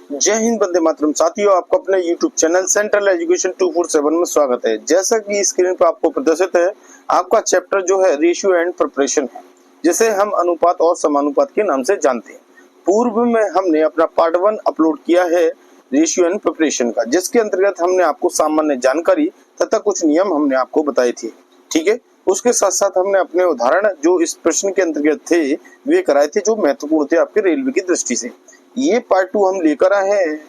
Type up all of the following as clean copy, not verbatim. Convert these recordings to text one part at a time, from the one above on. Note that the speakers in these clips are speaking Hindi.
जय हिंद, वंदे मातरम। साथियों, आपको अपने YouTube चैनल सेंट्रल एजुकेशन 247 में स्वागत है। जैसा कि स्क्रीन पर आपको प्रदर्शित है, आपका चैप्टर जो है रेशियो एंड प्रिपरेशन है, जिसे हम अनुपात और समानुपात के नाम से जानते हैं। पूर्व में हमने अपना पार्ट 1 अपलोड किया है रेशियो एंड प्रिपरेशन का, जिसके अंतर्गत हमने आपको सामान्य जानकारी तथा कुछ नियम हमने आपको बताए थे। ठीक है, उसके साथ साथ हमने अपने उदाहरण जो इस प्रश्न के अंतर्गत थे वे कराए थे, जो महत्वपूर्ण थे आपके रेलवे की दृष्टि से। ये पार्ट 2 हम लेकर आए हैं।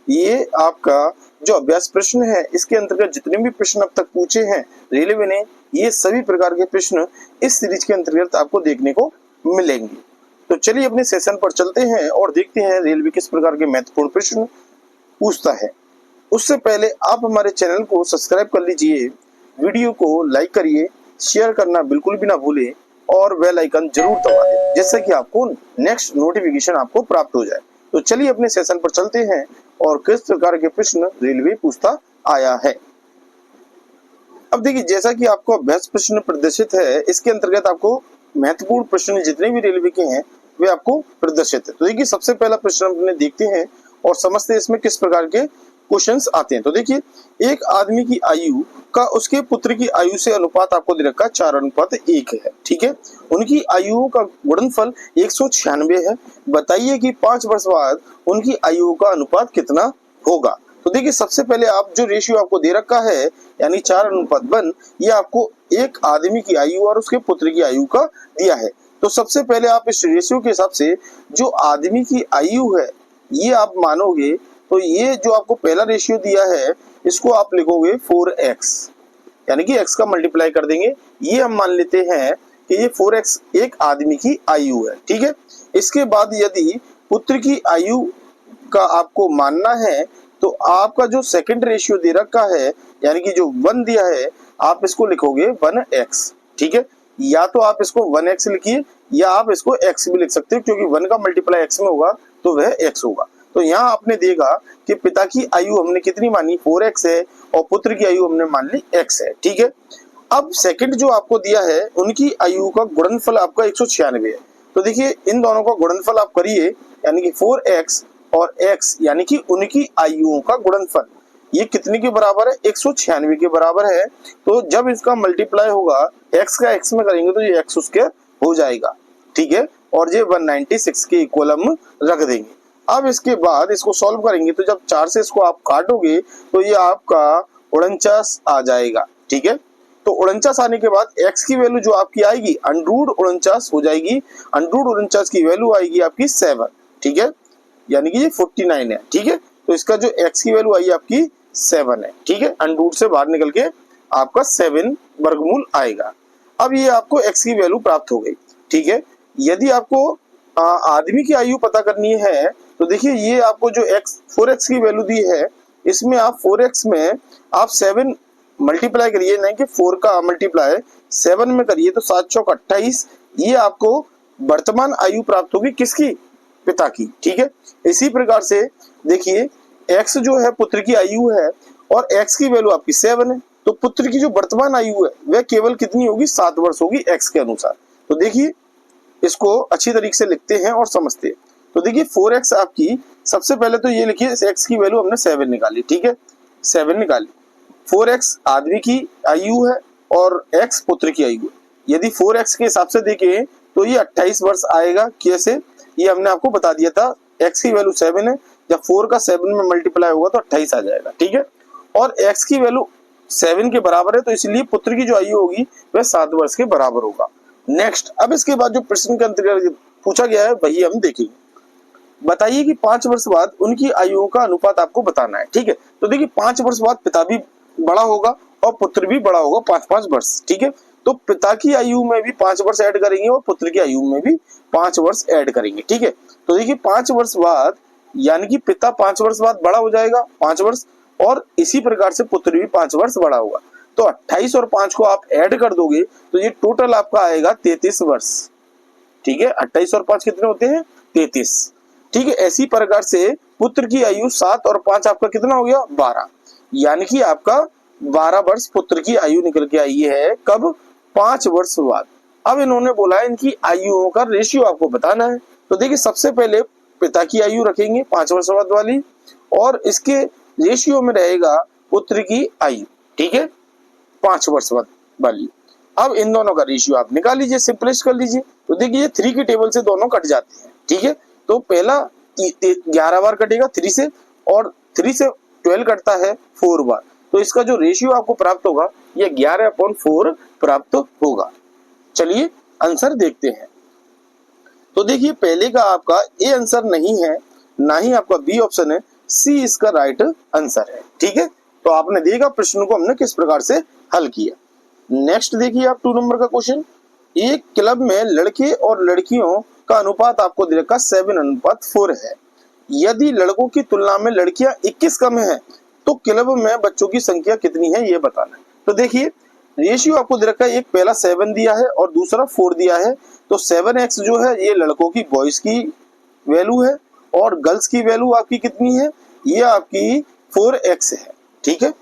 ये आपका जो अभ्यास प्रश्न है, इसके अंतर्गत जितने भी प्रश्न अब तक पूछे हैं रेलवे ने, ये सभी प्रकार के प्रश्न इस सीरीज के अंतर्गत आपको देखने को मिलेंगे। तो चलिए अपने सेशन पर चलते हैं और देखते हैं रेलवे किस प्रकार के महत्वपूर्ण प्रश्न पूछता है। उससे पहले आप हमारे चैनल को सब्सक्राइब कर लीजिए, वीडियो को लाइक करिए, शेयर करना बिल्कुल भी ना भूलें और बेल आइकन जरूर दबा दें, जिससे कि आपको नेक्स्ट नोटिफिकेशन आपको प्राप्त हो जाए। तो चलिए अपने सेशन पर चलते हैं और किस प्रकार के प्रश्न रेलवे पूछता आया है। अब देखिए, जैसा कि आपको अभ्यास प्रश्न प्रदर्शित है, इसके अंतर्गत आपको महत्वपूर्ण प्रश्न जितने भी रेलवे के हैं वे आपको प्रदर्शित है। तो देखिए, सबसे पहला प्रश्न हमने देखते हैं और समझते हैं इसमें किस प्रकार के क्वेश्चंस आते हैं। तो देखिए, एक आदमी की आयु का उसके पुत्र की आयु से अनुपात आपको दे रखा 4:1 है। ठीक है, उनकी आयुओं का गुणनफल 196 है। बताइए कि 5 वर्ष बाद उनकी आयु का अनुपात कितना होगा। तो देखिए, सबसे पहले आप जो रेशियो आपको दे रखा है यानी 4:1, ये आपको एक आदमी की आयु और उसके पुत्र की आयु का दिया है। तो सबसे पहले आप इस रेशियो के हिसाब से जो आदमी की आयु है ये आप मानोगे, तो ये जो आपको पहला रेशियो दिया है इसको आप लिखोगे 4x, यानी कि x का मल्टीप्लाई कर देंगे। ये हम मान लेते हैं कि ये 4x एक आदमी की आयु है। ठीक है, इसके बाद यदि पुत्र की आयु का आपको मानना है तो आपका जो सेकंड रेशियो दे रखा है यानी कि जो 1 दिया है, आप इसको लिखोगे 1x। ठीक है, या तो आप इसको 1x लिखिए या आप इसको x भी लिख सकते हो, क्योंकि 1 का मल्टीप्लाई x में होगा तो वह x होगा। तो यहाँ आपने देखा कि पिता की आयु हमने कितनी मानी 4x है और पुत्र की आयु हमने मान ली x है। ठीक है, अब सेकंड जो आपको दिया है उनकी आयु का गुणनफल आपका 196 है। तो देखिए, इन दोनों का गुणनफल आप करिए, यानी कि 4x और x यानी कि उनकी आयुओं का गुणनफल, ये कितने के बराबर है? 196 के बराबर है। तो जब इसका मल्टीप्लाई होगा x का x में करेंगे तो ये x स्क्वायर हो जाएगा। ठीक है, और ये 196 के इक्वल हम रख देंगे। अब इसके बाद इसको सॉल्व करेंगे तो जब 4 से इसको आप काटोगे तो ये आपका 49 आ जाएगा। ठीक है, तो 49 आने के बाद x की वैल्यू जो आपकी आएगी √49 हो जाएगी। √49 की वैल्यू आएगी आपकी 7। ठीक है, यानी कि ये 49 है। ठीक है, तो इसका जो x की वैल्यू आई आपकी 7 है। ठीक है, √ से बाहर निकल के आपका 7 वर्गमूल आएगा। अब ये आपको x की वैल्यू प्राप्त हो गई। ठीक है, यदि आपको आदमी की आयु पता करनी है तो देखिए, ये आपको जो 4x की वैल्यू दी है, इसमें आप 4x में आप 7 मल्टीप्लाई करिए, नहीं कि 4 का मल्टीप्लाई 7 में करिए तो 7 चौक 28, ये आपको वर्तमान आयु प्राप्त होगी किसकी? पिता की। ठीक है, इसी प्रकार से देखिए, x जो है पुत्र की आयु है और x की वैल्यू आपकी 7 है, तो पुत्र की जो वर्तमान आयु है वह केवल कितनी होगी? 7 वर्ष होगी x के अनुसार। तो देखिए, इसको अच्छी तरीके से लिखते हैं और समझते हैं। तो देखिए, 4x आपकी, सबसे पहले तो ये लिखिए, x की वैल्यू हमने 7 निकाली। ठीक है, 7 निकाली। 4x आदमी की आयु है और x पुत्र की आयु है। यदि 4x के हिसाब से देखें तो ये 28 वर्ष आएगा। कैसे? ये हमने आपको बता दिया था, x की वैल्यू 7 है, जब 4 का 7 में मल्टीप्लाई होगा तो 28 आ जाएगा। ठीक है, और x की वैल्यू 7 के बराबर है, तो इसलिए पुत्र की जो आयु होगी वह 7 वर्ष के बराबर होगा। नेक्स्ट, अब इसके बाद जो प्रश्न के अंतर्गत पूछा गया है वही हम देखेंगे। बताइए कि 5 वर्ष बाद उनकी आयुओं का अनुपात आपको बताना है। ठीक है, तो देखिए, 5 वर्ष बाद पिता भी बड़ा होगा और पुत्र भी बड़ा होगा, 5-5 वर्ष। ठीक है, तो पिता की आयु में भी 5 वर्ष ऐड करेंगे और पुत्र की आयु में भी 5 वर्ष ऐड करेंगे। ठीक है, तो देखिए, 5 वर्ष बाद यानी कि पिता 5 वर्ष बाद बड़ा हो जाएगा 5 वर्ष, और इसी प्रकार से पुत्र भी 5 वर्ष बड़ा होगा। तो 28 और 5 को आप ऐड कर दोगे तो ये टोटल आपका आएगा 33 वर्ष। ठीक है, 28 और 5 कितने होते हैं? 33। ठीक है, ऐसी प्रकार से पुत्र की आयु 7 और 5 आपका कितना हो गया? 12, यानी कि आपका 12 वर्ष पुत्र की आयु निकल के आई है। कब? 5 वर्ष बाद। अब इन्होंने बोला है इनकी आयुओं का रेशियो आपको बताना है। तो देखिए, सबसे पहले पिता की आयु रखेंगे 5 वर्ष बाद वाली, और इसके रेशियो में रहेगा पुत्र की आयु, ठीक है, 5 वर्ष बाद वाली। अब इन दोनों का रेशियो आप निकाल लीजिए, सिंपलेस्ट कर लीजिए। तो देखिए 3 की टेबल से दोनों कट जाते हैं, ठीक है। तो पहला 11 बार कटेगा 3 से, और 3 से 12 कटता है 4 बार। तो इसका जो रेशियो आपको प्राप्त होगा ये 11/4 प्राप्त होगा। चलिए आंसर देखते हैं। तो देखिए पहले का आपका ए आंसर नहीं है, ना ही आपका बी ऑप्शन है, सी इसका राइट आंसर है, ठीक है। तो आपने देखा प्रश्न को हमने किस प्रकार से हल किया। नेक्स्ट देखिए आप 2 नंबर का क्वेश्चन। एक क्लब में लड़के और लड़कियों का अनुपात आपको दे रखा 7:4 है। यदि लड़कों की तुलना में लड़कियां 21 कम है तो क्लब में बच्चों की संख्या कितनी है ये बताना है। तो देखिए रेशियो आपको दे रखा है, एक पहला 7 दिया है और दूसरा 4 दिया है। तो 7x जो है ये लड़कों की बॉयज की वैल्यू है, और गर्ल्स की वैल्यू आपकी कितनी है, ये आपकी 4x है, ठीक है।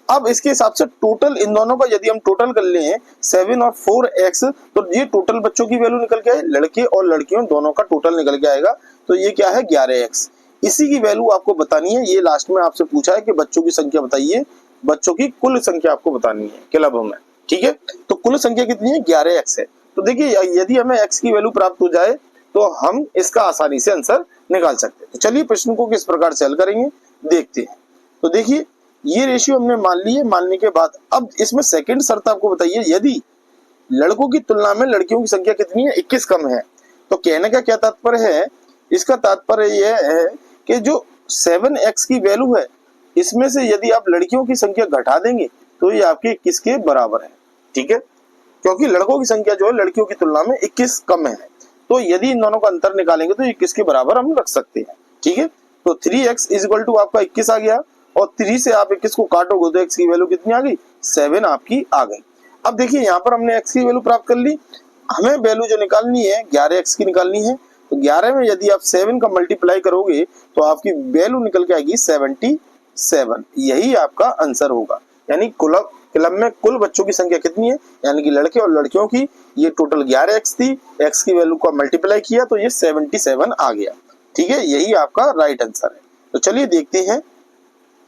अब इसके हिसाब से टोटल इन दोनों का यदि हम टोटल कर लें 7 और 4x, तो ये टोटल बच्चों की वैल्यू निकल के आए, लड़के और लड़कियों दोनों का टोटल निकल के आएगा। तो ये क्या है 11x। इसी की वैल्यू आपको बतानी है। ये लास्ट में आपसे पूछा है कि बच्चों की संख्या बताइए, बच्चों की कुल संख्या आपको बतानी है क्लब में, ठीक है। तो कुल संख्या कितनी है 11x है। तो देखिए यदि हमें x की वैल्यू प्राप्त हो जाए तो हम इसका आसानी से आंसर निकाल सकते हैं। तो चलिए प्रश्न को किस प्रकार से हल करेंगे देखते हैं। तो देखिए ये रेशियो हमने मान ली है। मानने के बाद अब इसमें सेकंड शर्त आपको बताइए, यदि लड़कों की तुलना में लड़कियों की संख्या कितनी है 21 कम है। तो कहने का क्या तात्पर्य है, इसका तात्पर्य यह है कि जो 7x की वैल्यू है इसमें से यदि आप लड़कियों की संख्या घटा देंगे तो ये आपके 21 के बराबर है, ठीक है। क्योंकि लड़कों की संख्या जो है लड़कियों की तुलना में 21 कम है। तो यदि इन दोनों का अंतर निकालेंगे तो 21 के बराबर हम रख सकते हैं, ठीक है। तो 3x = आपका 21 आ गया, और 3 से आप 21 को काटोगे तो x की वैल्यू कितनी आ गई 7 आपकी आ गई। अब देखिए यहाँ पर हमने x की वैल्यू प्राप्त कर ली, हमें वैल्यू जो निकालनी है 11x की निकालनी है। तो 11 में यदि आप 7 का मल्टीप्लाई करोगे तो आपकी वैल्यू निकल के आएगी 77। यही आपका आंसर होगा। यानी क्लब में कुल बच्चों की संख्या कितनी है, यानी कि लड़के और लड़कियों की, ये टोटल 11x थी, x की वैल्यू को मल्टीप्लाई किया तो ये 77 आ गया, ठीक है। यही आपका राइट आंसर है। तो चलिए देखते हैं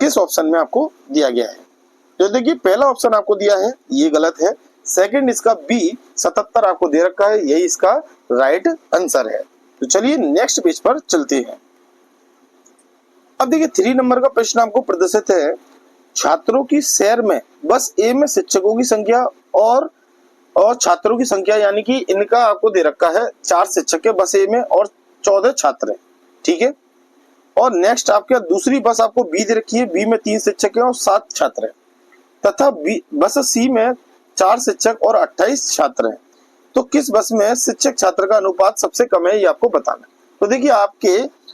किस ऑप्शन में आपको दिया गया है। तो देखिए पहला ऑप्शन आपको दिया है ये गलत है। सेकंड इसका बी 77 आपको दे रखा है, यही इसका राइट आंसर है। तो चलिए नेक्स्ट पेज पर चलते हैं। अब देखिए 3 नंबर का प्रश्न आपको प्रदर्शित है, छात्रों की शहर में बस ए में शिक्षकों की संख्या और छात्रों की संख्या, यानी कि इनका आपको दे रखा है 4 शिक्षक है बस ए में और 14 छात्र हैं, ठीक है। और नेक्स्ट आपके दूसरी बस आपको बी दे रखी है, बी में 3 शिक्षक हैं और 7 छात्र हैं, तथा बस सी में 4 शिक्षक और 28 छात्र हैं। तो किस बस में शिक्षक छात्र का अनुपात सबसे कम है ये आपको बताना है। तो देखिए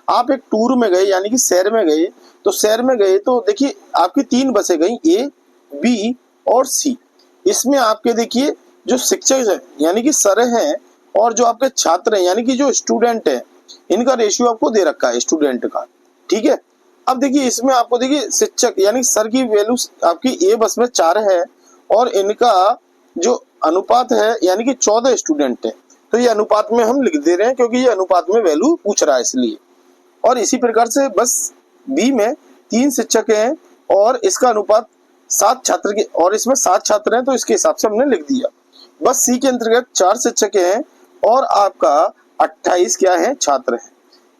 आप एक टूर में गए, यानी कि शहर में गए, तो शहर में गए तो देखिए आपकी 3 बसें गई, ए, बी और सी। इसमें आपके देखिए जो शिक्षक है यानी कि सर हैं, और जो आपके छात्र हैं यानी कि जो स्टूडेंट है, इनका रेशियो आपको दे रखा है स्टूडेंट का, ठीक है। अब देखिए इसमें आपको देखिए शिक्षक यानी सर की वैल्यू आपकी ए बस में 4 है, और इनका जो अनुपात है यानी कि 14 स्टूडेंट है। तो ये अनुपात में हम लिख दे रहे हैं क्योंकि ये अनुपात में वैल्यू पूछ रहा है इसलिए। और इसी प्रकार से बस बी में 3 शिक्षक हैं और इसका अनुपात 7 छात्र के, और इसमें 7 छात्र हैं तो इसके हिसाब से हमने लिख दिया। बस सी के अंतर्गत 4 शिक्षक हैं और आपका 28 क्या है छात्र हैं।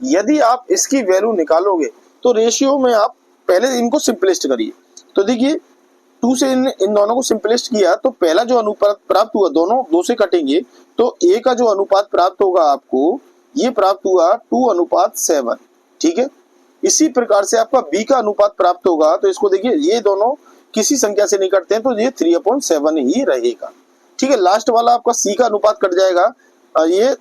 यदि आप इसकी वैल्यू निकालोगे तो रेशियो में आप पहले इनको सिंपलिस्ट करिए। तो देखिए 2 से इन दोनों को सिंपलिस्ट किया तो पहला जो अनुपात प्राप्त हुआ, दोनों 2 से कटेंगे तो ए का जो अनुपात प्राप्त होगा आपको, ये प्राप्त हुआ 2:7, ठीक है। इसी प्रकार से आपका बी का अनुपात प्राप्त होगा, तो इसको देखिए ये दोनों किसी संख्या से नहीं कटते हैं तो ये 3/7 ही रहेगा, ठीक है। लास्ट वाला आपका सी का अनुपात कट जाएगा, ये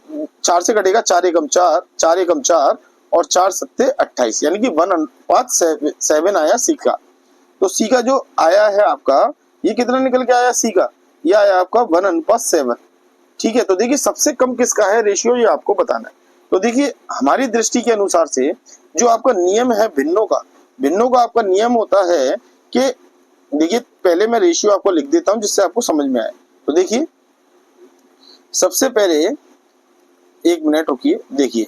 4 से कटेगा, 4 एकम 4, 4 एकम 4 और 4 सत्ते 28, यानी कि 1:7 आया सी का। तो सी का जो आया है आपका, ये कितना निकल के आया सी का, ये आया आपका 1:7, ठीक है। तो देखिए सबसे कम किसका है रेशियो, ये आपको बताना है। तो देखिए हमारी दृष्टि के अनुसार से जो आपका नियम है भिन्नों का आपका नियम होता है कि देखिए पहले मैं रेशियो आपको लिख देता हूं जिससे आपको समझ में आए। तो देखिए सबसे पहले 1 मिनट रुकिए, देखिए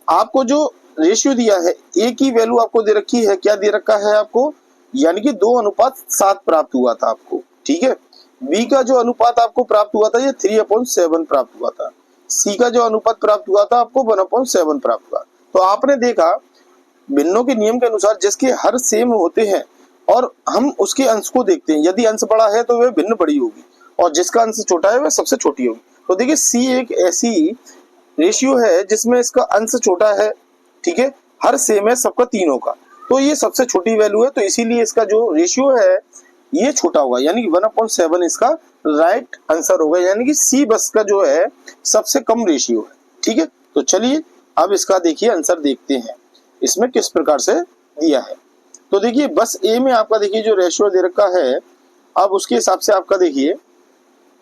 आपको जो रेशियो दिया है, ए की वैल्यू आपको दे रखी है, क्या दे रखा है आपको, यानी कि 2:7 प्राप्त हुआ था आपको, ठीक है। बी का जो अनुपात आपको प्राप्त हुआ था ये 3/7 प्राप्त हुआ था। सी का जो अनुपात प्राप्त हुआ था आपको 1/7 प्राप्त हुआ। तो आपने देखा भिन्नों के नियम के अनुसार जिसके हर सेम होते हैं और हम उसके अंश को देखते हैं, यदि अंश बड़ा है तो वह भिन्न बड़ी होगी और जिसका अंश छोटा है वह सबसे छोटी होगी। तो देखिए सी एक ऐसी रेशियो है जिसमें इसका अंश छोटा है, ठीक है, हर सेम है सबका तीनों का, तो ये सबसे छोटी वैल्यू है, तो इसीलिए इसका जो रेशियो है ये छोटा होगा, यानी कि 1/7 इसका राइट आंसर होगा, यानी कि सी बस का जो है सबसे कम रेशियो है, ठीक है। तो चलिए अब इसका देखिए आंसर देखते हैं इसमें किस प्रकार से दिया है। तो देखिए बस ए में आपका देखिए जो रेशियो दे रखा है, अब उसके हिसाब से आपका देखिए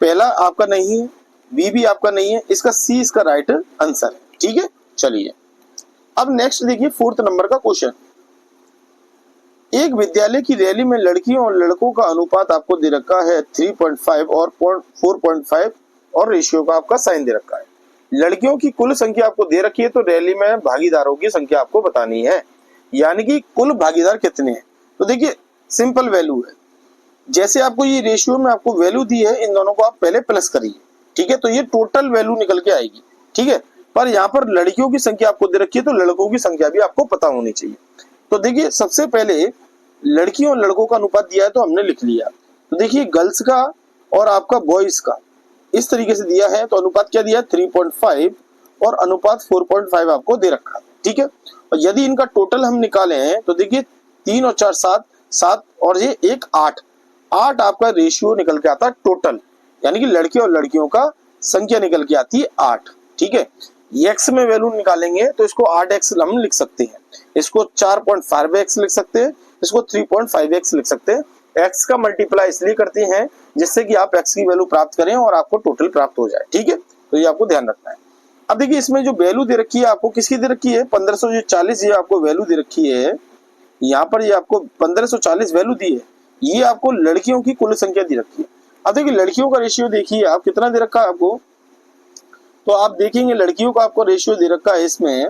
पहला आपका नहीं है, बी भी आपका नहीं है, इसका सी इसका राइट आंसर है, ठीक है। चलिए अब नेक्स्ट देखिए 4th नंबर का क्वेश्चन। एक विद्यालय की रैली में लड़कियों और लड़कों का अनुपात आपको दे रखा है 3.5 और 4.5 और रेशियो का आपका साइन दे रखा है। लड़कियों की कुल संख्या आपको दे रखी है, तो रैली में भागीदारों की संख्या आपको बतानी है, यानी कि कुल भागीदार कितने हैं। तो देखिए सिंपल वैल्यू है, जैसे आपको ये रेशियो में आपको वैल्यू दी है, इन दोनों को आप पहले प्लस करिए, ठीक है, तो ये टोटल वैल्यू निकल के आएगी, ठीक है। पर यहाँ पर लड़कियों की संख्या आपको दे रखी है, तो लड़कों की संख्या भी आपको पता होनी चाहिए। तो देखिए सबसे पहले लड़कियों और लड़कों का अनुपात दिया है तो हमने लिख लिया। तो देखिए गर्ल्स का और आपका बॉयज का इस तरीके से दिया है, तो अनुपात क्या दिया है 3.5 और अनुपात 4.5 आपको दे रखा है, ठीक है। और यदि इनका टोटल हम निकाले हैं तो देखिए 3 और 4 7 और ये 1 8 आपका रेशियो निकल के आता है टोटल, यानी कि लड़के और लड़कियों का संख्या निकल के आती है 8, ठीक है। एक्स में वैल्यू निकालेंगे तो इसको 8x हम लिख सकते हैं, इसको 4.5x लिख सकते हैं, इसको 3.5x लिख सकते हैं। x का मल्टीप्लाई इसलिए करते हैं जिससे कि आप x की वैल्यू प्राप्त करें और आपको टोटल प्राप्त हो जाए, ठीक है। तो ये आपको ध्यान रखना है। अब देखिए इसमें जो वैल्यू दे रखी है आपको किसकी दे रखी है 1540, ये आपको वैल्यू दे रखी है, यहाँ पर ये आपको 1540 वैल्यू दी है, ये आपको लड़कियों की कुल संख्या दे रखी है। अब देखिए लड़कियों का रेशियो देखिए आप कितना दे रखा है आपको, तो आप देखेंगे लड़कियों का आपको रेशियो दे रखा है इसमें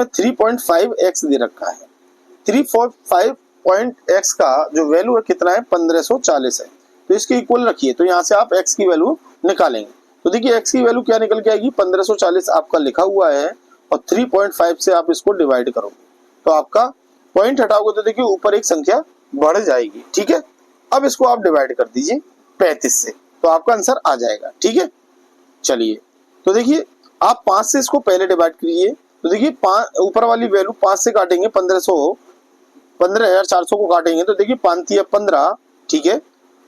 3.5x दे रखा है। 3.5x का जो वैल्यू है कितना है 1540 है, तो इसके इक्वल रखिए, तो यहाँ से आप x की वैल्यू निकालेंगे। तो देखिए x की वैल्यू क्या निकल के आएगी 1540 आपका लिखा हुआ है और 3.5 से आप इसको डिवाइड करोगे तो आपका पॉइंट हटाओगे तो देखिए ऊपर एक संख्या बढ़ जाएगी, ठीक है। अब इसको आप डिवाइड कर दीजिए 35 से, तो आपका आंसर आ जाएगा, ठीक है। चलिए तो देखिए आप 5 से इसको पहले डिवाइड कीजिए, तो देखिए ऊपर वाली वैल्यू 5 से काटेंगे 15,400 को काटेंगे तो देखिए 5 या 15, ठीक है।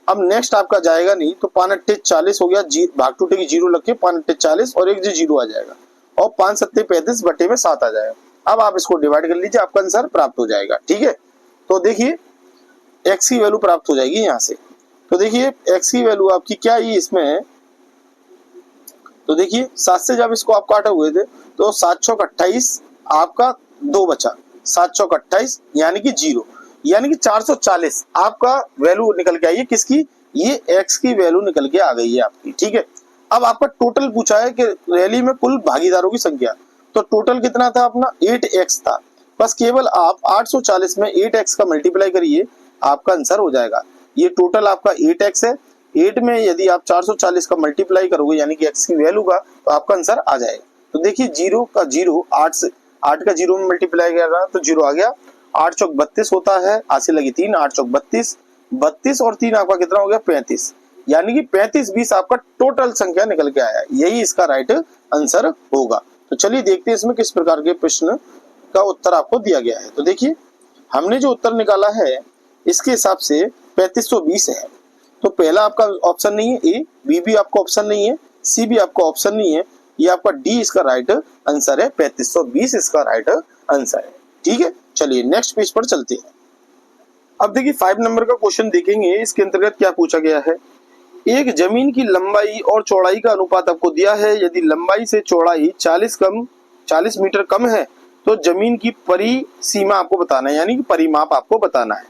अब नेक्स्ट आपका जाएगा नहीं, तो 5 40 हो गया, भाग टूटेगी 0 लग के 5 40 और एक 0 आ जाएगा और 5 7 35 बटे में 7 आ जाएगा। अब आप इसको डिवाइड कर लीजिए, आपका आंसर प्राप्त हो जाएगा, ठीक है। तो देखिए x की वैल्यू प्राप्त हो जाएगी यहाँ से। तो देखिए x की वैल्यू आपकी क्या है इसमें, तो देखिए 7 से जब इसको आप काटे हुए थे तो 7 चौक 28 आपका 2 बचा, 7 चौक 28 यानी कि 0, यानी कि 440 आपका वैल्यू निकल के आई है किसकी, ये x की वैल्यू निकल के आ गई है आपकी, ठीक है। अब आपका टोटल पूछा है कि रैली में कुल भागीदारों की संख्या, तो टोटल कितना था अपना 8x था, बस केवल आप 840 में 8x का मल्टीप्लाई करिए आपका आंसर हो जाएगा। ये टोटल आपका 8x है, 8 में यदि आप 440 का मल्टीप्लाई करोगे यानी कि x की वैल्यू का, तो आपका आंसर आ जाएगा। तो देखिए 0 का 0 8 का 0 में मल्टीप्लाई कर रहा तो 0 आ गया, 8 चौक 32 होता है, आसे लगी 3, 8 चौक 32 और 3 आपका कितना हो गया 35, यानी कि 35 20 आपका टोटल संख्या निकल के आया, यही इसका राइट आंसर होगा। तो चलिए देखते हैं इसमें किस प्रकार के प्रश्न का उत्तर आपको दिया गया है। तो देखिए हमने जो उत्तर निकाला है इसके हिसाब से 3520 है, तो पहला आपका ऑप्शन नहीं है ए, बी भी आपका ऑप्शन नहीं है, सी भी आपका ऑप्शन नहीं है, ये आपका डी इसका राइट आंसर है, 3520 इसका राइट आंसर है, ठीक है। चलिए नेक्स्ट पेज पर चलते हैं। अब देखिए 5 नंबर का क्वेश्चन देखेंगे, इसके अंतर्गत क्या पूछा गया है। एक जमीन की लंबाई और चौड़ाई का अनुपात आपको दिया है, यदि लंबाई से चौड़ाई 40 मीटर कम है तो जमीन की परिसीमा आपको बताना है, यानी कि परिमाप आपको बताना है।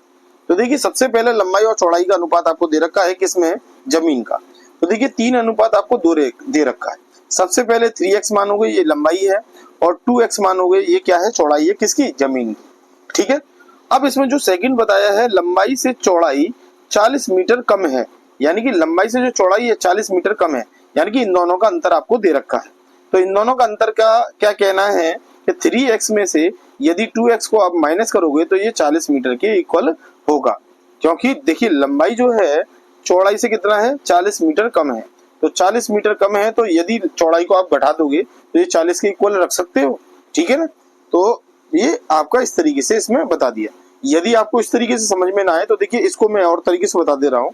तो देखिए सबसे पहले लंबाई और चौड़ाई का अनुपात आपको दे रखा है किसमें, जमीन का। तो देखिए 3 अनुपात आपको 2 दे रखा है, सबसे पहले 3x मानोगे ये लंबाई है और 2x मानोगे ये क्या है, चौड़ाई है किसकी, जमीन की। ठीक है, अब इसमें जो सेकंड बताया है लंबाई से चौड़ाई 40 मीटर कम है, यानी कि लंबाई से जो चौड़ाई है 40 मीटर कम है, यानी कि इन दोनों का अंतर आपको दे रखा है। तो इन दोनों का अंतर का क्या कहना है कि 3x में से यदि 2x को आप माइनस करोगे तो ये 40 मीटर के इक्वल होगा, क्योंकि देखिए लंबाई जो है चौड़ाई से कितना है, 40 मीटर कम है। तो 40 मीटर कम है तो यदि चौड़ाई को आप घटा दोगे तो ये 40 के इक्वल रख सकते हो। ठीक है ना, तो ये आपका इस तरीके से इसमें बता दिया। यदि आपको इस तरीके से समझ में ना आए तो देखिए इसको मैं और तरीके से बता दे रहा हूँ।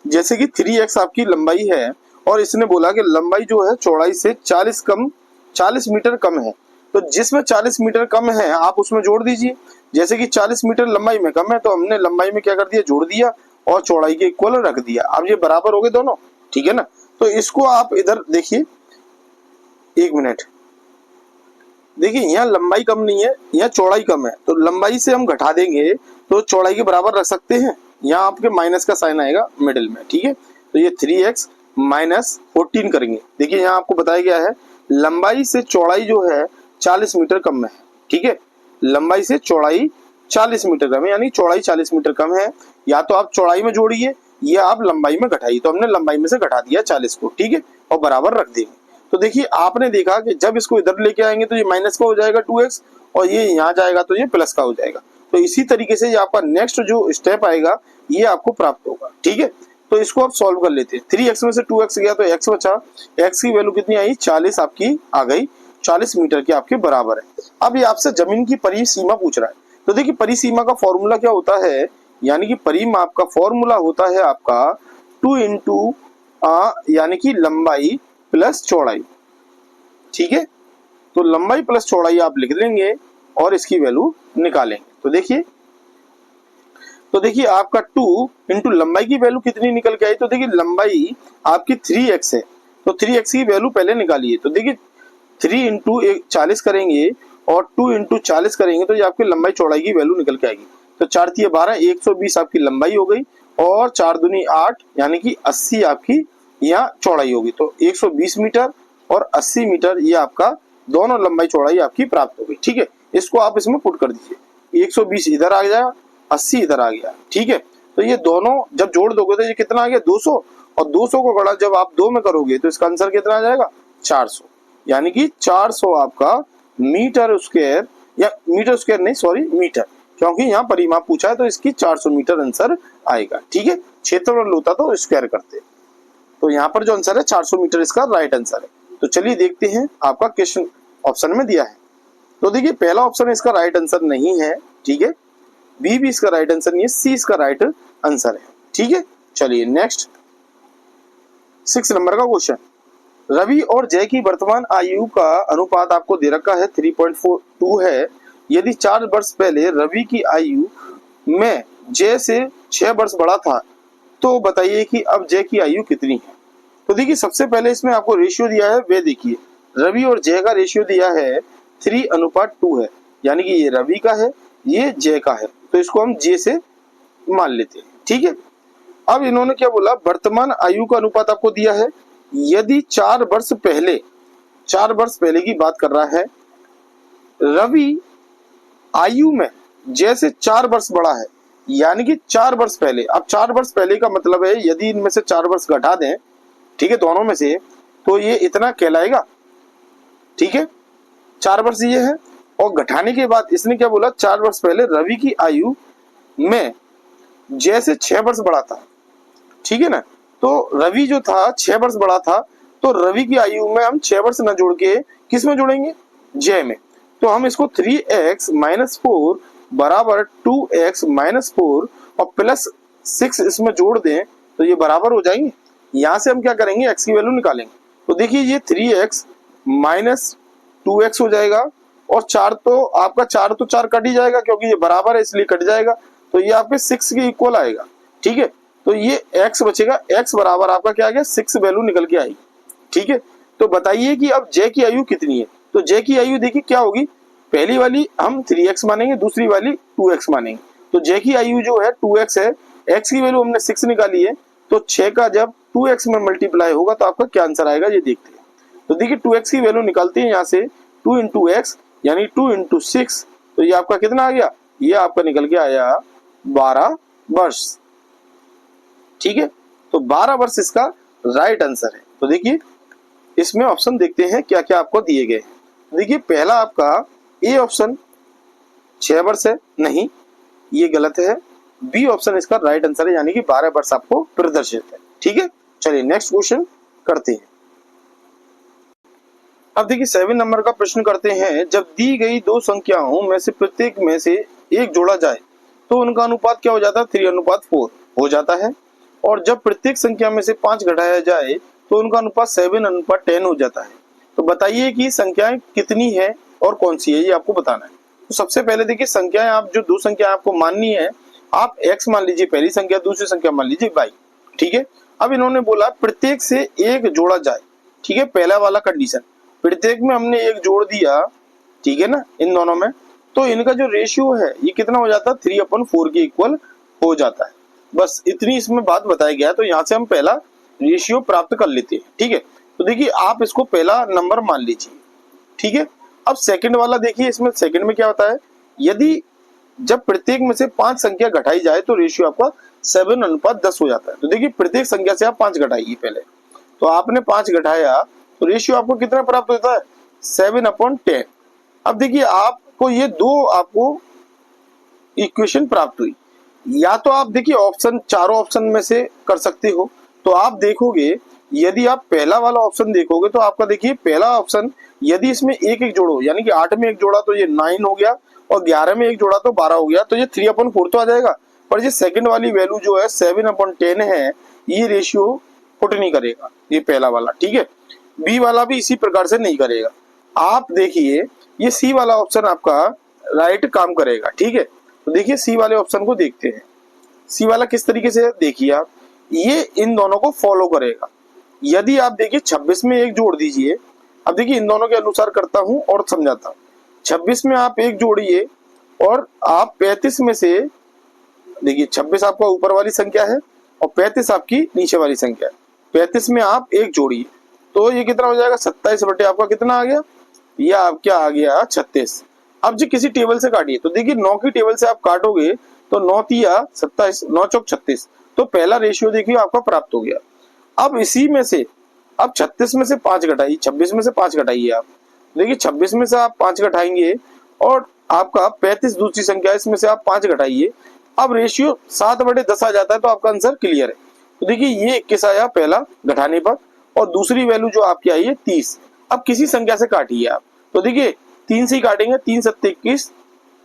जैसे कि 3x आपकी लंबाई है और इसने बोला कि लंबाई जो है चौड़ाई से 40 मीटर कम है, तो जिसमें 40 मीटर कम है आप उसमें जोड़ दीजिए। जैसे कि 40 मीटर लंबाई में कम है तो हमने लंबाई में क्या कर दिया, जोड़ दिया और चौड़ाई के इक्वल रख दिया। अब ये बराबर हो गए दोनों, ठीक है ना। तो इसको आप इधर देखिए, एक मिनट, देखिए यहाँ लंबाई कम नहीं है, यहाँ चौड़ाई कम है, तो लंबाई से हम घटा देंगे तो चौड़ाई के बराबर रख सकते हैं। यहाँ आपके माइनस का साइन आएगा मिडिल में, ठीक है। तो ये 3x माइनस 14 करेंगे। देखिए यहाँ आपको बताया गया है लंबाई से चौड़ाई जो है 40 मीटर कम में है, ठीक है। लंबाई से चौड़ाई 40 मीटर कम है, यानी चौड़ाई 40 मीटर कम है। या तो आप चौड़ाई में जोड़िए या आप लंबाई में घटाइए, तो हमने लंबाई में से घटा दिया 40 को, ठीक है, और बराबर रख देंगे। तो देखिए आपने देखा कि जब इसको इधर लेके आएंगे तो ये माइनस का हो जाएगा 2x, और ये यहाँ जाएगा तो ये प्लस का हो जाएगा। तो इसी तरीके से ये आपका नेक्स्ट जो स्टेप आएगा ये आपको प्राप्त होगा, ठीक है। तो इसको आप सॉल्व कर लेते हैं। 3x में से 2x गया तो x बचा, x की वैल्यू कितनी आई, 40 आपकी आ गई, 40 मीटर के आपके बराबर है। अब ये आपसे जमीन की परिसीमा पूछ रहा है, तो देखिए परिसीमा का फॉर्मूला क्या होता है, यानी कि परिमाप का फॉर्मूला होता है आपका 2 इंटू यानी कि लंबाई प्लस चौड़ाई, ठीक है। तो लंबाई प्लस चौड़ाई आप लिख लेंगे और इसकी वैल्यू निकालेंगे। तो देखिए आपका 2 इंटू लंबाई की वैल्यू कितनी निकल के आई, तो देखिए लंबाई आपकी 3x है, तो 3x की वैल्यू पहले निकालिए। तो देखिए 3 इंटू 40 करेंगे और 2 इंटू 40 करेंगे तो ये आपकी लंबाई चौड़ाई की वैल्यू निकल के आएगी। तो 4 तिया 12, 120 आपकी लंबाई हो गई और 4 दूनी 8 यानी कि 80 आपकी यहाँ चौड़ाई होगी। तो 120 मीटर और 80 मीटर ये आपका दोनों लंबाई चौड़ाई आपकी प्राप्त हो गई, ठीक है। इसको आप इसमें पुट कर दीजिए, 120 इधर आ गया, 80 इधर आ गया, ठीक है। तो ये दोनों जब जोड़ दोगे तो ये कितना आ गया, 200, और 200 को गणा जब आप 2 में करोगे तो इसका आंसर कितना आ जाएगा, 400, यानी कि 400 आपका मीटर स्क्वायर, या मीटर स्क्वायर नहीं सॉरी मीटर, क्योंकि यहाँ परिमाप पूछा है तो इसकी 400 मीटर आंसर आएगा, ठीक है। क्षेत्रफल होता तो स्क्वायर करते, तो यहाँ पर जो आंसर है 400 मीटर इसका राइट आंसर है। तो चलिए देखते हैं आपका क्वेश्चन ऑप्शन में दिया है। तो देखिए पहला ऑप्शन इसका राइट आंसर नहीं है, ठीक है। बी भी इसका राइट आंसर नहीं है, सी इसका राइट आंसर है, ठीक है। चलिए नेक्स्ट 6 नंबर का क्वेश्चन, रवि और जय की वर्तमान आयु का अनुपात आपको दे रखा है 3.42 है। यदि 4 वर्ष पहले रवि की आयु में जय से 6 वर्ष बड़ा था तो बताइए कि अब जय की आयु कितनी है। तो देखिए सबसे पहले इसमें आपको रेशियो दिया है, वे देखिए रवि और जय का रेशियो दिया है 3:2 है, यानी कि ये रवि का है ये जय का है, तो इसको हम जे से मान लेते हैं, ठीक है। अब इन्होंने क्या बोला, वर्तमान आयु का अनुपात आपको दिया है। यदि 4 वर्ष पहले की बात कर रहा है, रवि आयु में जय से 4 वर्ष बड़ा है, यानी कि 4 वर्ष पहले। अब 4 वर्ष पहले का मतलब है यदि इनमें से 4 वर्ष घटा दें, ठीक है, दोनों में से, तो ये इतना कहलाएगा, ठीक है। 4 वर्ष ये है, और घटाने के बाद इसने क्या बोला, 4 वर्ष पहले रवि की आयु में जय से 6 वर्ष बड़ा था, ठीक है ना। तो रवि जो था 6 वर्ष बड़ा था, तो रवि की आयु में हम 6 वर्ष न जोड़ के किस में जोड़ेंगे, जय में। तो हम इसको 3x माइनस 4 बराबर 2x माइनस 4 और प्लस 6 इसमें जोड़ दें तो ये बराबर हो जाएंगे। यहाँ से हम क्या करेंगे, x की वैल्यू निकालेंगे। तो देखिए ये 3x माइनस 2x हो जाएगा, और 4 तो आपका 4 कट ही जाएगा क्योंकि ये बराबर है इसलिए कट जाएगा, तो ये आपके 6 के इक्वल आएगा, ठीक है। तो ये x बचेगा, x बराबर आपका क्या आ गया, 6 वैल्यू निकल के आएगी, ठीक है। तो बताइए कि अब जय की आयु कितनी है। तो जय की आयु देखिए क्या होगी, पहली वाली हम 3x मानेंगे, दूसरी वाली 2x मानेंगे। तो जय की आयु जो है 2x है, x की वैल्यू हमने 6 निकाली है, तो 6 का जब 2x में मल्टीप्लाई होगा तो आपका क्या आंसर आएगा ये देखते हैं। तो देखिए 2x की वैल्यू निकालते हैं यहाँ से, 2 इंटू एक्स यानी 2 इंटू 6, तो ये आपका कितना आ गया, ये आपका निकल के आया 12 वर्ष। ठीक है, तो 12 वर्ष इसका राइट आंसर है। तो देखिए इसमें ऑप्शन देखते हैं क्या क्या आपको दिए गए। देखिए पहला आपका ए ऑप्शन 6 वर्ष है, नहीं ये गलत है। बी ऑप्शन इसका राइट आंसर है, यानी कि 12 वर्ष आपको प्रदर्शित है। ठीक है, चलिए नेक्स्ट क्वेश्चन करते हैं। अब देखिए 7 नंबर का प्रश्न करते हैं, जब दी गई दो संख्याओं में से प्रत्येक में से एक जोड़ा जाए तो उनका अनुपात क्या हो जाता है, 3:4 हो जाता है। और जब प्रत्येक संख्या में से 5 घटाया जाए तो उनका अनुपात 7:10 हो जाता है। तो बताइए कि संख्याएं कितनी है और कौन सी है, ये आपको बताना है। तो सबसे पहले देखिए संख्याएं, आप जो दो संख्या आपको माननी है, आप x मान लीजिए पहली संख्या, दूसरी संख्या मान लीजिए y। ठीक है, अब इन्होंने बोला प्रत्येक से एक जोड़ा जाए। ठीक है, पहला वाला कंडीशन, प्रत्येक में हमने एक जोड़ दिया, ठीक है ना, इन दोनों में, तो इनका जो रेशियो है ये कितना हो जाता है, 3/4 के इक्वल हो जाता है। बस इतनी इसमें बात बताया गया है, तो यहाँ से हम पहला रेशियो प्राप्त कर लेते हैं। ठीक है, तो देखिए आप इसको पहला नंबर मान लीजिए। ठीक है, अब सेकंड वाला देखिए, इसमें सेकंड में क्या होता है, यदि जब प्रत्येक में से 5 संख्या घटाई जाए तो रेशियो आपका 7:10 हो जाता है। तो देखिए प्रत्येक संख्या से आप 5 घटाइए पहले, तो आपने 5 घटाया तो रेशियो आपको कितना प्राप्त होता है, 7/10। अब देखिए आपको ये दो आपको इक्वेशन प्राप्त हुई, या तो आप देखिए ऑप्शन, चारों ऑप्शन में से कर सकते हो। तो आप देखोगे, यदि आप पहला वाला ऑप्शन देखोगे तो आपका देखिए पहला ऑप्शन, यदि इसमें एक एक जोड़ो, यानी कि 8 में एक जोड़ा तो ये 9 हो गया, और 11 में एक जोड़ा तो 12 हो गया, तो ये 3/4 तो आ जाएगा। पर ये सेकंड वाली वैल्यू जो है 7/10 है, ये रेशियो पुट नहीं करेगा, ये पहला वाला। ठीक है, बी वाला भी इसी प्रकार से नहीं करेगा। आप देखिए ये सी वाला ऑप्शन आपका राइट काम करेगा। ठीक है, तो देखिए सी वाले ऑप्शन को देखते हैं। सी वाला किस तरीके से, देखिए आप, ये इन दोनों को फॉलो करेगा। यदि आप देखिए 26 में एक जोड़ दीजिए, अब देखिए इन दोनों के अनुसार करता हूं और समझाता हूं। 26 में आप एक जोड़िए और आप 35 में से, देखिए 26 आपका ऊपर वाली संख्या है और 35 आपकी नीचे वाली संख्या है, 35 में आप एक जोड़िए तो ये कितना हो जाएगा, 27 बटे आपका कितना आ गया, ये आप क्या आ गया 36। अब जी किसी टेबल से काटिए, तो देखिए 9 की टेबल से आप काटोगे तो 9 तिया 27, 9 चौक 36, तो पहला रेशियो देखिए आपका प्राप्त हो गया। अब इसी में से अब 36 में से 5 घटाइए, 26 में से 5 घटाइए आप, देखिए 26 में से आप 5 घटाएंगे और आपका 35 दूसरी संख्या, इसमें से आप 5 घटाइए, अब रेशियो 7/10 आ जाता है, तो आपका आंसर क्लियर है। तो देखिए ये 21 आया पहला घटाने पर, और दूसरी वैल्यू जो आपकी आई है 30। अब किसी संख्या से काटिए आप, तो देखिए 3 से ही काटेंगे, 3 7 21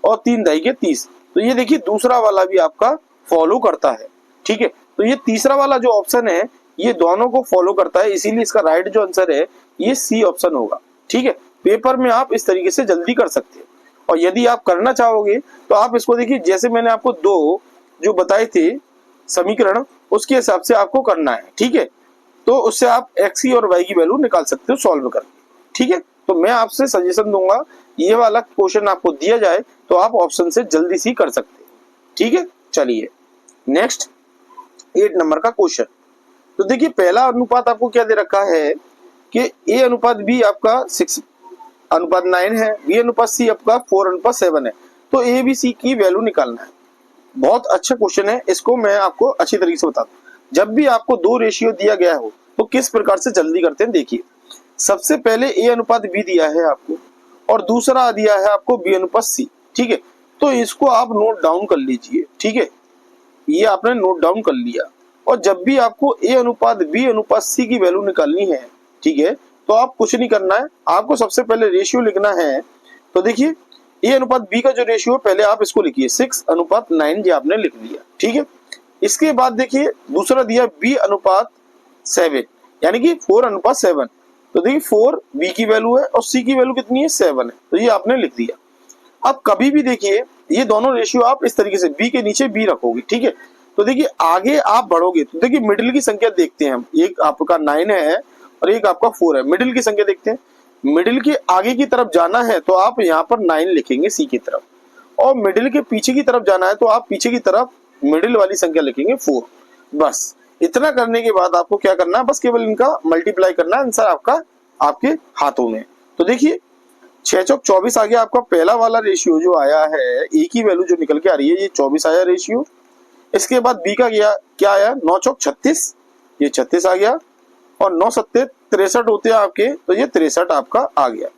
और 3 दाई के 30, तो ये देखिए दूसरा वाला भी आपका फॉलो करता है। ठीक है, तो ये तीसरा वाला जो ऑप्शन है ये दोनों को फॉलो करता है, इसीलिए इसका राइट जो आंसर है ये सी ऑप्शन होगा। ठीक है, पेपर में आप इस तरीके से जल्दी कर सकते हैं। और यदि आप करना चाहोगे तो आप इसको देखिए, जैसे मैंने आपको दो जो बताए थे समीकरण, उसके हिसाब से आपको करना है। ठीक है, तो उससे आप एक्स की और वाई की वैल्यू निकाल सकते हो सॉल्व करके। ठीक है, तो मैं आपसे सजेशन दूंगा, ये वाला क्वेश्चन आपको दिया जाए तो आप ऑप्शन से जल्दी सी कर सकते हैं। ठीक है, चलिए नेक्स्ट 8 नंबर का क्वेश्चन। तो देखिए पहला अनुपात आपको क्या दे रखा है कि ए अनुपात बी आपका 6:9 है, बी अनुपात सी आपका 4:7 है। तो ए बी सी की वैल्यू निकालना है। बहुत अच्छा क्वेश्चन है, इसको मैं आपको अच्छी तरीके से बताता हूँ। जब भी आपको दो रेशियो दिया गया हो तो किस प्रकार से जल्दी करते हैं, देखिए सबसे पहले ए अनुपात बी दिया है आपको और दूसरा दिया है आपको बी अनुपात सी। ठीक है, तो इसको आप नोट डाउन कर लीजिए। ठीक है, ये आपने नोट डाउन कर लिया, और जब भी आपको ए अनुपात बी अनुपात सी की वैल्यू निकालनी है, ठीक है, तो आप कुछ नहीं करना है, आपको सबसे पहले रेशियो लिखना है। तो देखिए ए अनुपात बी का जो रेशियो पहले आप इसको लिखिए 6:9, ये आपने लिख दिया। ठीक है, इसके बाद देखिए दूसरा दिया बी अनुपात 7, यानी कि 4:7। तो देखिए 4 बी की वैल्यू है और सी की वैल्यू कितनी है, 7 है, तो ये आपने लिख दिया। अब कभी भी देखिए ये दोनों रेशियो आप इस तरीके से बी के नीचे बी रखोगे। ठीक है, तो देखिए आगे आप बढ़ोगे तो देखिए मिडिल की संख्या देखते हैं हम, एक आपका 9 है और एक आपका 4 है, मिडिल की संख्या देखते हैं। मिडिल के आगे की तरफ जाना है तो आप यहाँ पर 9 लिखेंगे सी की तरफ, और मिडिल के पीछे की तरफ जाना है तो आप पीछे की तरफ मिडिल वाली संख्या लिखेंगे 4। बस इतना करने के बाद आपको क्या करना है, बस केवल इनका मल्टीप्लाई करना है, आंसर आपका आपके हाथों में। तो देखिए 6 चौक 24 आ गया आपका पहला वाला रेशियो जो आया है, ए की वैल्यू जो निकल के आ रही है ये 24 आया रेशियो। इसके बाद बी का क्या आया 9 चौक 36, ये 36 आ गया, और 9 सत्ते 63 होते हैं आपके, तो ये 63 आपका आ गया।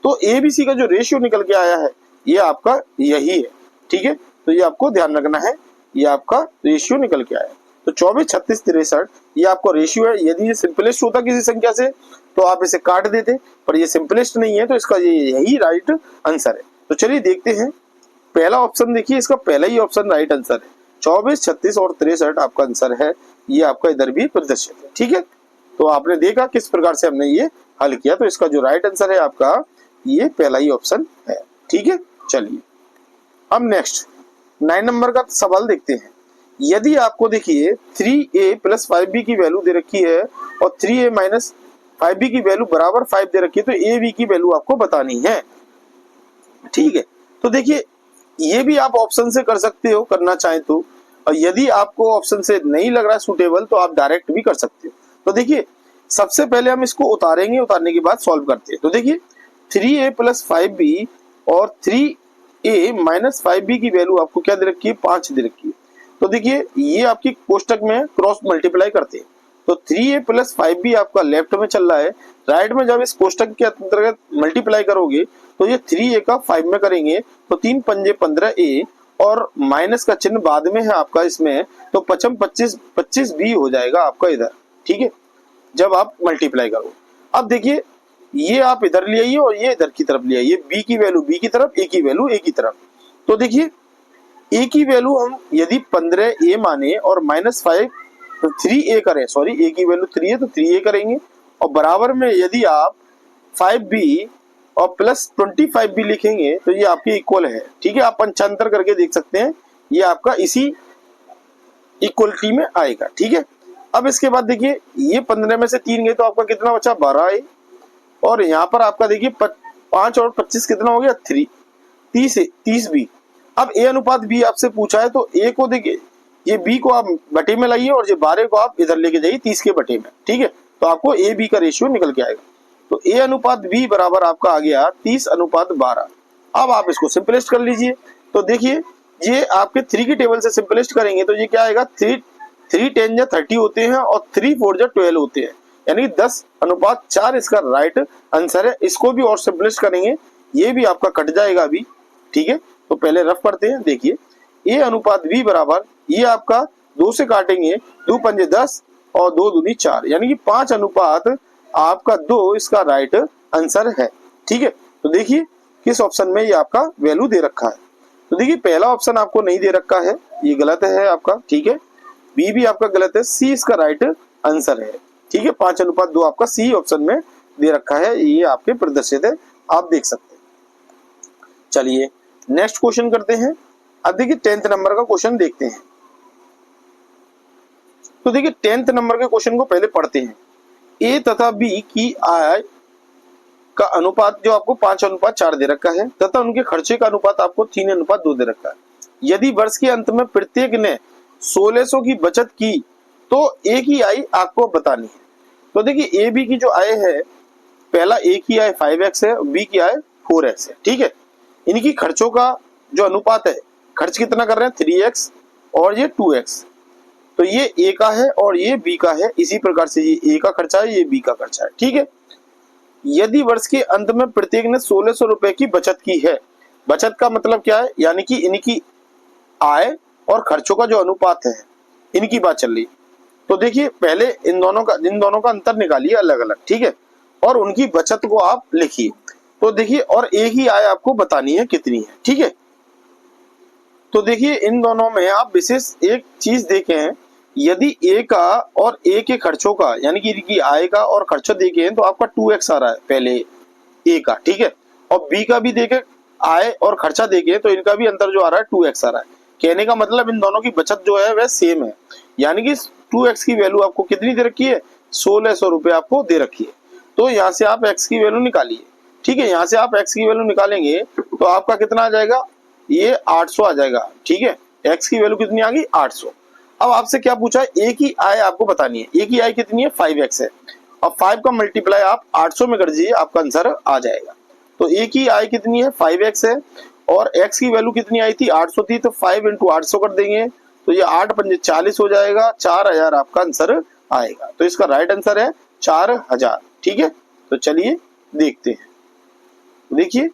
तो ए बी सी का जो रेशियो निकल के आया है ये आपका यही है, ठीक है। तो ये आपको ध्यान रखना है, ये आपका रेशियो निकल के आया। तो 24 36 63 ये आपका रेशियो है। यदि ये सिंपलेस्ट होता किसी संख्या से तो आप इसे काट देते, पर ये सिंपलेस्ट नहीं है तो इसका यही राइट आंसर है। तो चलिए देखते हैं पहला ऑप्शन, देखिए इसका पहला ही ऑप्शन राइट आंसर है। 24 36 और 63 आपका आंसर है, ये आपका इधर भी प्रदर्शित है, ठीक है। तो आपने देखा किस प्रकार से हमने ये हल किया। तो इसका जो राइट आंसर है आपका ये पहला ही ऑप्शन है, ठीक है। चलिए अब नेक्स्ट 9 नंबर का सवाल देखते हैं। यदि आपको देखिए 3a प्लस 5b की वैल्यू दे रखी है और 3a माइनस 5b की वैल्यू बराबर 5 दे रखी है, तो a b की वैल्यू आपको बतानी है, ठीक है। तो देखिए ये भी आप ऑप्शन से कर सकते हो करना चाहे तो, और यदि आपको ऑप्शन से नहीं लग रहा है सुटेबल तो आप डायरेक्ट भी कर सकते हो। तो देखिए सबसे पहले हम इसको उतारेंगे, उतारने के बाद सॉल्व करते हैं। तो देखिए 3a प्लस 5b और 3a माइनस 5b की वैल्यू आपको क्या दे रखी है 5 दे रखी है। तो देखिए ये आपकी कोष्टक में क्रॉस मल्टीप्लाई करते हैं। तो 3a प्लस 5b आपका लेफ्ट में चल रहा है, राइट में जब इस कोष्टक के अंतर्गत मल्टीप्लाई करोगे तो ये 3a का 5 में करेंगे तो 3 पंजे 15a और माइनस का चिन्ह बाद में है आपका इसमें, तो 55 25 25b हो जाएगा आपका इधर, ठीक है, जब आप मल्टीप्लाई करो। अब देखिए ये आप इधर ले आइए और ये इधर की तरफ ले आइए, b की वैल्यू b की तरफ, a की वैल्यू a की तरफ। तो देखिए a की वैल्यू हम यदि 15a माने और माइनस 5 तो 3a करें, सॉरी a की वैल्यू 3 है तो 3a करेंगे, और बराबर में यदि आप 5b और प्लस 25b लिखेंगे तो ये आपके इक्वल है, ठीक है। आप पंचांतर करके देख सकते हैं, ये आपका इसी इक्वलिटी में आएगा, ठीक है। अब इसके बाद देखिए ये 15 में से 3 गए तो आपका कितना बचा 12 है, और यहाँ पर आपका देखिए 5 और 25 कितना हो गया 3 30b। अब a अनुपात b आपसे पूछा है तो a को देखिए ये b को आप बटे में लाइए और ये 12 को आप इधर लेके जाइए 30 के बटे में, ठीक है। तो आपको a b का रेशियो निकल के आएगा। तो a अनुपात b बराबर आपका आ गया 30 अनुपात 12। अब आप इसको सिंपलेस्ट कर लीजिए। तो देखिए ये आपके 3 की टेबल से सिंपलेस्ट करेंगे तो ये क्या आएगा 3 10 या 30 होते हैं और 3 4 या 12 होते हैं, यानी 10 अनुपात 4 इसका राइट आंसर है। इसको भी और सिंपलेस्ट करेंगे, ये भी आपका कट जाएगा अभी, ठीक है। तो पहले रफ करते हैं। देखिए a अनुपात b बराबर ये आपका 2 से काटेंगे 2 पंजे 10 और 2 दूनी 4, यानी कि 5 अनुपात आपका 2 इसका राइट आंसर है, ठीक है। तो देखिए किस ऑप्शन में ये आपका वैल्यू दे रखा है। तो देखिए पहला ऑप्शन आपको नहीं दे रखा है, ये गलत है आपका, ठीक है। बी भी आपका गलत है, सी इसका राइट आंसर है, ठीक है। 5 अनुपात 2 आपका सी ऑप्शन में दे रखा है, ये आपके प्रदर्शित है, आप देख सकते हैं। चलिए नेक्स्ट क्वेश्चन करते हैं। अब देखिए 10th नंबर का क्वेश्चन देखते हैं। तो देखिए 10th नंबर के क्वेश्चन को पहले पढ़ते हैं। ए तथा बी की आय का अनुपात जो आपको 5 अनुपात 4 दे रखा है तथा उनके खर्चे का अनुपात आपको 3 अनुपात 2 दे रखा है। यदि वर्ष के अंत में प्रत्येक ने 1600 की बचत की तो ए की आय आपको बतानी है। तो देखिए ए बी की जो आय है, पहला ए की आय 5x है, बी की आय 4x है, ठीक है। इनकी खर्चों का जो अनुपात है, खर्च कितना कर रहे हैं 3x और ये 2x, तो ये ए का है और ये बी का है। इसी प्रकार से ये ए का खर्चा है, ये बी का खर्चा है, ठीक है। यदि वर्ष के अंत में प्रत्येक ने 1600 रुपए की बचत की है, बचत का मतलब क्या है, यानी कि इनकी आय और खर्चों का जो अनुपात है इनकी बात चल रही। तो देखिए पहले इन दोनों का अंतर निकालिए अलग अलग, ठीक है, और उनकी बचत को आप लिखिए। तो देखिए और ए की आय आपको बतानी है कितनी है, ठीक है। तो देखिए इन दोनों में आप विशेष एक चीज देखें, यदि ए का और ए के खर्चों का, यानी कि इनकी आय का और खर्चा देखें तो आपका 2x आ रहा है पहले ए का, ठीक है, और बी का भी देखें आय और खर्चा देखें तो इनका भी अंतर जो आ रहा है 2x आ रहा है। कहने का मतलब इन दोनों की बचत जो है वह सेम है, यानी कि 2x की वैल्यू आपको कितनी दे रखी है 1600 रुपए आपको दे रखी है। तो यहाँ से आप x की वैल्यू निकालिए, ठीक है। यहाँ से आप x की वैल्यू निकालेंगे तो आपका कितना आ जाएगा, ये 800 आ जाएगा, ठीक है। x की वैल्यू कितनी आ गई 800। अब आपसे क्या पूछा है, ए की आय आपको बतानी है। ए की आय कितनी है 5x है, और 5 का मल्टीप्लाई आप 800 में कर दीजिए, आपका आंसर आ जाएगा। तो ए की आई कितनी है 5x है, और x की वैल्यू कितनी आई थी 800 थी, तो 5 इंटू 800 कर देंगे, तो ये 8 पंजे 40 हो जाएगा, 4000 आपका आंसर आएगा। तो इसका राइट आंसर है 4000। ठीक है, तो चलिए देखते हैं। देखिए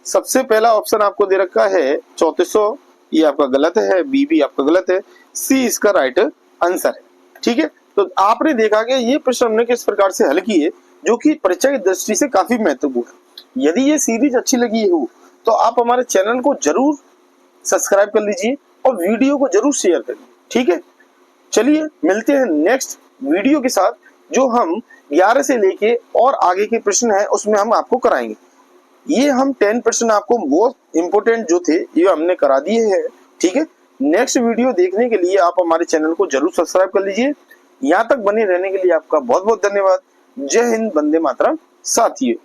सबसे पहला ऑप्शन आपको दे रखा है 3400, ये आपका गलत है, बी भी आपका गलत है, सी इसका राइट आंसर है। ठीक है, तो आपने देखा कि ये प्रश्न हमने किस प्रकार से हल किए, जो कि परीक्षा की दृष्टि से काफी महत्वपूर्ण है। यदि ये सीरीज अच्छी लगी हो तो आप हमारे चैनल को जरूर सब्सक्राइब कर लीजिए और वीडियो को जरूर शेयर करिए। ठीक है, चलिए मिलते हैं नेक्स्ट वीडियो के साथ, जो हम 11 से लेके और आगे के प्रश्न है उसमें हम आपको कराएंगे। ये हम 10 प्रश्न आपको मोस्ट इंपोर्टेंट जो थे ये हमने करा दिए हैं। ठीक है, नेक्स्ट वीडियो देखने के लिए आप हमारे चैनल को जरूर सब्सक्राइब कर लीजिए। यहाँ तक बने रहने के लिए आपका बहुत बहुत धन्यवाद। जय हिंद, वंदे मातरम साथियों।